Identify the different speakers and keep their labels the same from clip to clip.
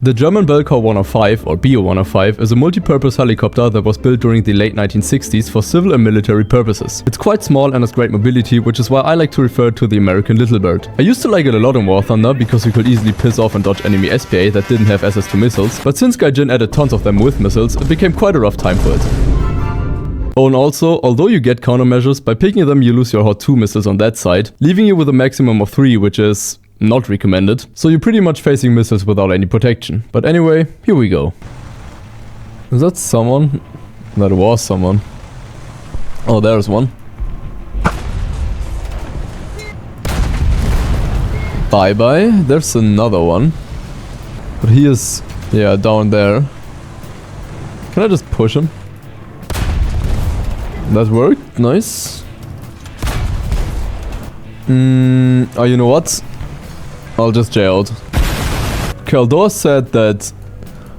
Speaker 1: The German Bölkow 105, or BO 105, is a multi-purpose helicopter that was built during the late 1960s for civil and military purposes. It's quite small and has great mobility, which is why I like to refer to the American Little Bird. I used to like it a lot in War Thunder because you could easily piss off and dodge enemy SPA that didn't have access to missiles, but since Gajin added tons of them with missiles, it became quite a rough time for it. Oh, and also, although you get countermeasures, by picking them you lose your Hot 2 missiles on that side, leaving you with a maximum of 3, which is not recommended, so you're pretty much facing missiles without any protection. But anyway, here we go. Is that someone? That was someone. Oh, there's one. Bye bye. There's another one. But he is, yeah, down there. Can I just push him? That worked. Nice. Oh, you know what? I'll just jail out. Kaldor said that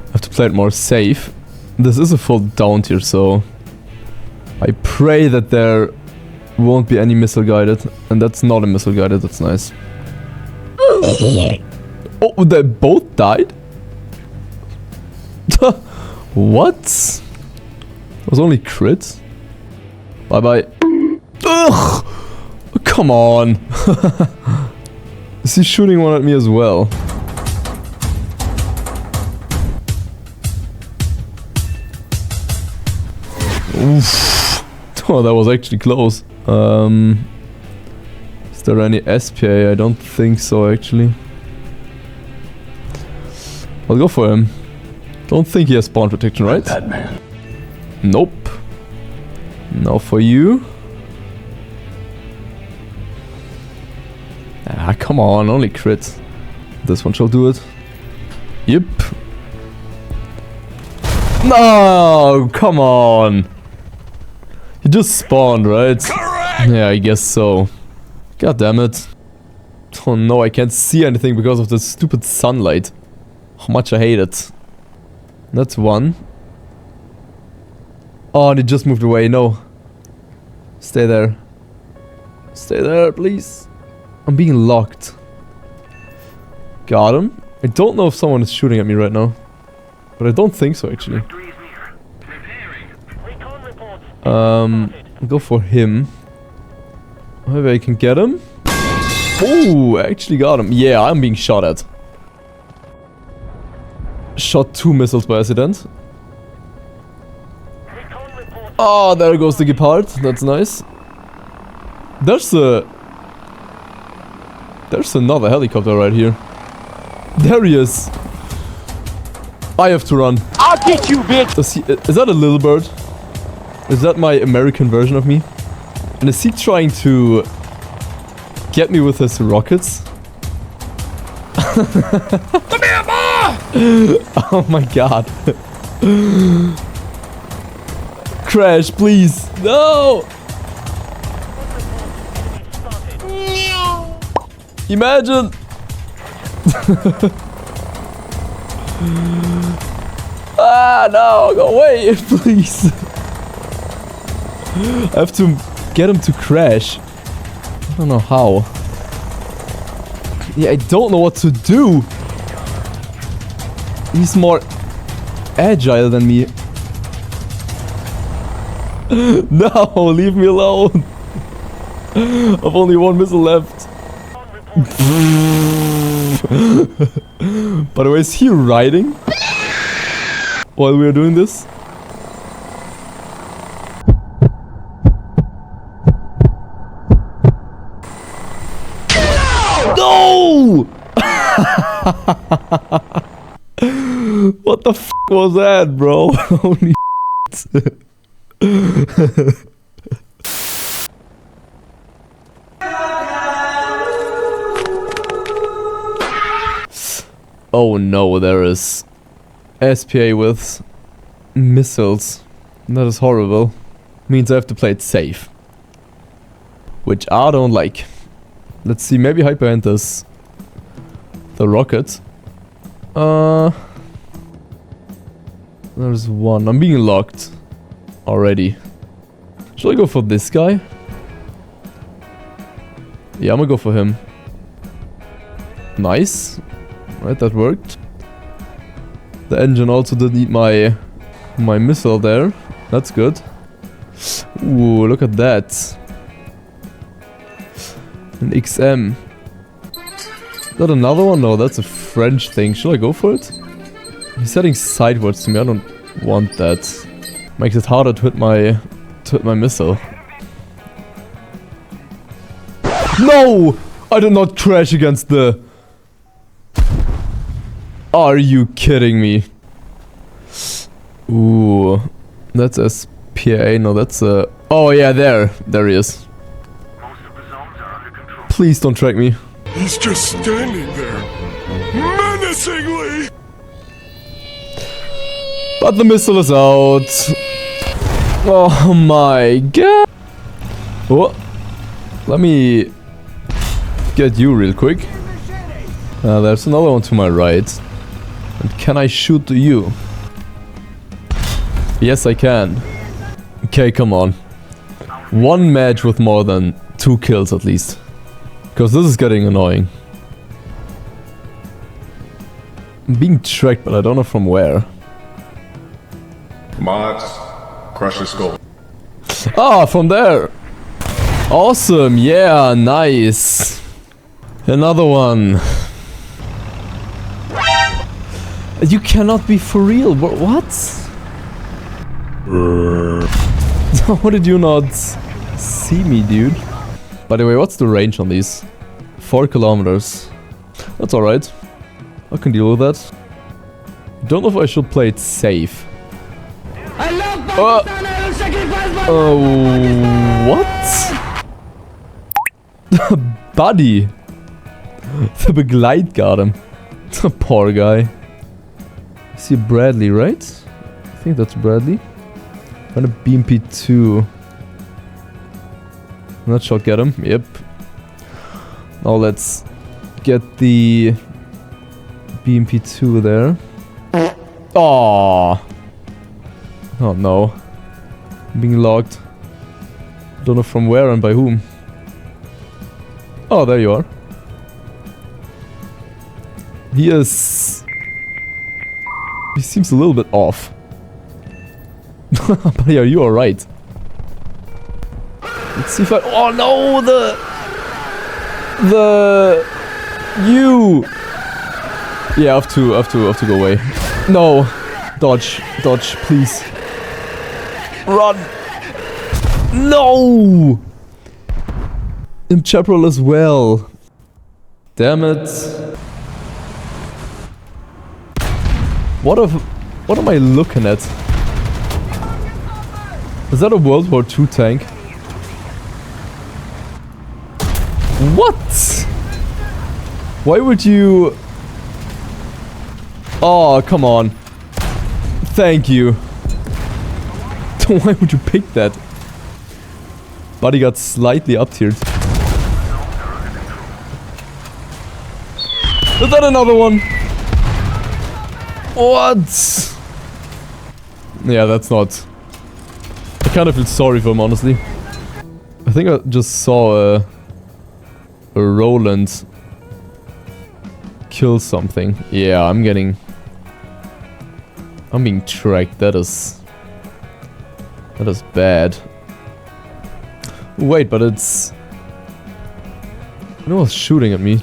Speaker 1: I have to play it more safe. This is a full down tier, so I pray that there won't be any missile guided. And that's not a missile guided, that's nice. Oh, they both died? What? It was only crit? Bye bye. Ugh! Come on! Is he shooting one at me as well? Oof. Oh, that was actually close. Is there any SPA? I don't think so, actually. I'll go for him. Don't think he has spawn protection, right? Batman. Nope. Now for you. Ah, come on, only crit. This one shall do it. Yep. No, come on. He just spawned, right? Correct. Yeah, I guess so. God damn it. Oh no, I can't see anything because of this stupid sunlight. How much I hate it. That's one. Oh, they just moved away. No. Stay there. Stay there, please. I'm being locked. Got him. I don't know if someone is shooting at me right now. But I don't think so, actually. Go for him. Maybe I can get him. Oh, I actually got him. Yeah, I'm being shot at. Shot 2 missiles by accident. Oh, there goes the Gepard. That's nice. There's another helicopter right here. There he is. I have to run.
Speaker 2: I'll get you, bitch!
Speaker 1: Is that a little bird? Is that my American version of me? And is he trying to get me with his rockets?
Speaker 2: Come here, boy!
Speaker 1: Oh my god. Crash, please. No! Imagine! Ah, no, go away, please. I have to get him to crash. I don't know how. Yeah, I don't know what to do. He's more agile than me. No, leave me alone. I've only one missile left. By the way, is he riding while we are doing this? No! What the f was that, bro? Holy shit. Oh no, there is SPA with missiles. That is horrible. Means I have to play it safe. Which I don't like. Let's see, maybe Hyper enters the rocket. There's one. I'm being locked already. Should I go for this guy? Yeah, I'm gonna go for him. Nice. Right, that worked. The engine also didn't eat my missile there. That's good. Ooh, look at that. An XM. Is that another one? No, that's a French thing. Should I go for it? He's heading sideways to me. I don't want that. Makes it harder to hit my missile. No! I did not crash against the... Are you kidding me? Ooh. That's SPA. No, that's a... Oh yeah, there he is. Please don't track me.
Speaker 3: He's just standing there, menacingly!
Speaker 1: But the missile is out. Oh my god. Oh. Let me get you real quick. There's another one to my right. And can I shoot you? Yes, I can. Okay, come on. One match with more than 2 kills at least. Because this is getting annoying. I'm being tracked, but I don't know from where.
Speaker 3: Mods, crush the skull.
Speaker 1: Ah, from there! Awesome, yeah, nice. Another one. You cannot be for real, what? How did you not see me, dude? By the way, what's the range on these? 4 kilometers. That's alright. I can deal with that. Don't know if I should play it safe.
Speaker 2: I love Pakistan, I will sacrifice my
Speaker 1: What? Buddy. The Begleitgarden. Poor guy. I see Bradley, right? I think that's Bradley. And a BMP2. That shall get him. Yep. Now let's get the BMP2 there. Oh. Oh no. I'm being logged. Don't know from where and by whom. Oh, there you are. He seems a little bit off. Buddy, are you alright? Let's see if I... Oh no! You! Yeah, I have to go away. No! Dodge, please. Run! No! In Chaparral as well. Damn it. What am I looking at? Is that a World War II tank? What? Why would you... Oh, come on. Thank you. Why would you pick that? Buddy got slightly up-tiered. Is that another one? What? Yeah, that's not... I kind of feel sorry for him, honestly. I think I just saw a Roland kill something. Yeah, I'm being tracked. That is bad. Wait, but it's... No one's shooting at me.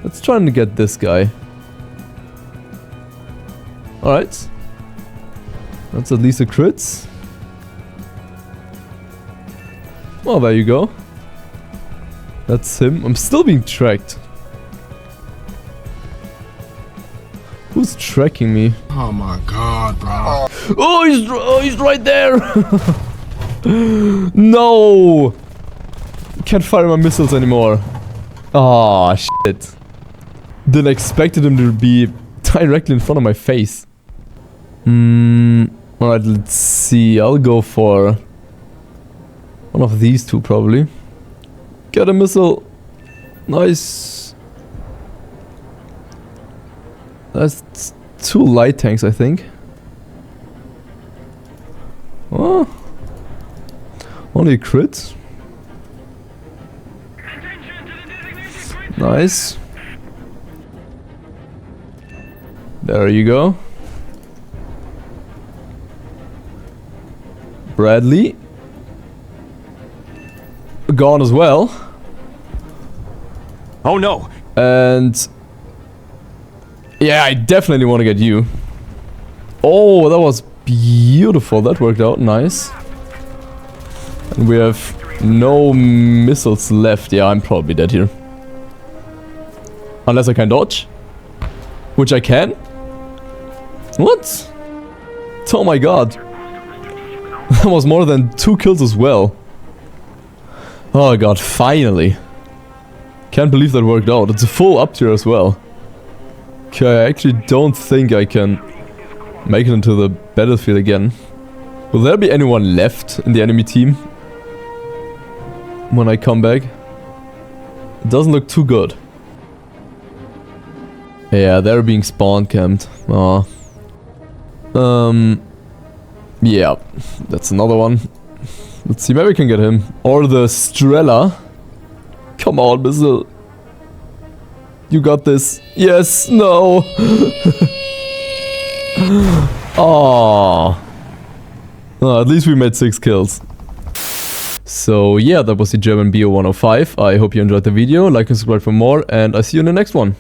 Speaker 1: Let's try to get this guy. Alright. That's at least a crit. Well, there you go. That's him. I'm still being tracked. Who's tracking me?
Speaker 3: Oh my god, bro.
Speaker 1: Oh, he's right there! No! Can't fire my missiles anymore. Ah, shit. Didn't expect him to be directly in front of my face. Alright, let's see. I'll go for one of these two, probably. Get a missile. Nice. That's 2 light tanks, I think. Oh. Only a crit. Nice. There you go. Bradley. Gone as well.
Speaker 4: Oh no!
Speaker 1: And... yeah, I definitely want to get you. Oh, that was beautiful. That worked out. Nice. And we have no missiles left. Yeah, I'm probably dead here. Unless I can dodge. Which I can. What? Oh my god. That was more than 2 kills as well. Oh god, finally. Can't believe that worked out. It's a full up tier as well. Okay, I actually don't think I can make it into the battlefield again. Will there be anyone left in the enemy team when I come back? It doesn't look too good. Yeah, they're being spawn camped. Aw. Yeah, that's another one. Let's see, maybe we can get him. Or the Strela. Come on, missile. You got this. Yes, no. Oh, at least we made 6 kills. So yeah, that was the German Bio 105. I hope you enjoyed the video. Like and subscribe for more, and I see you in the next one.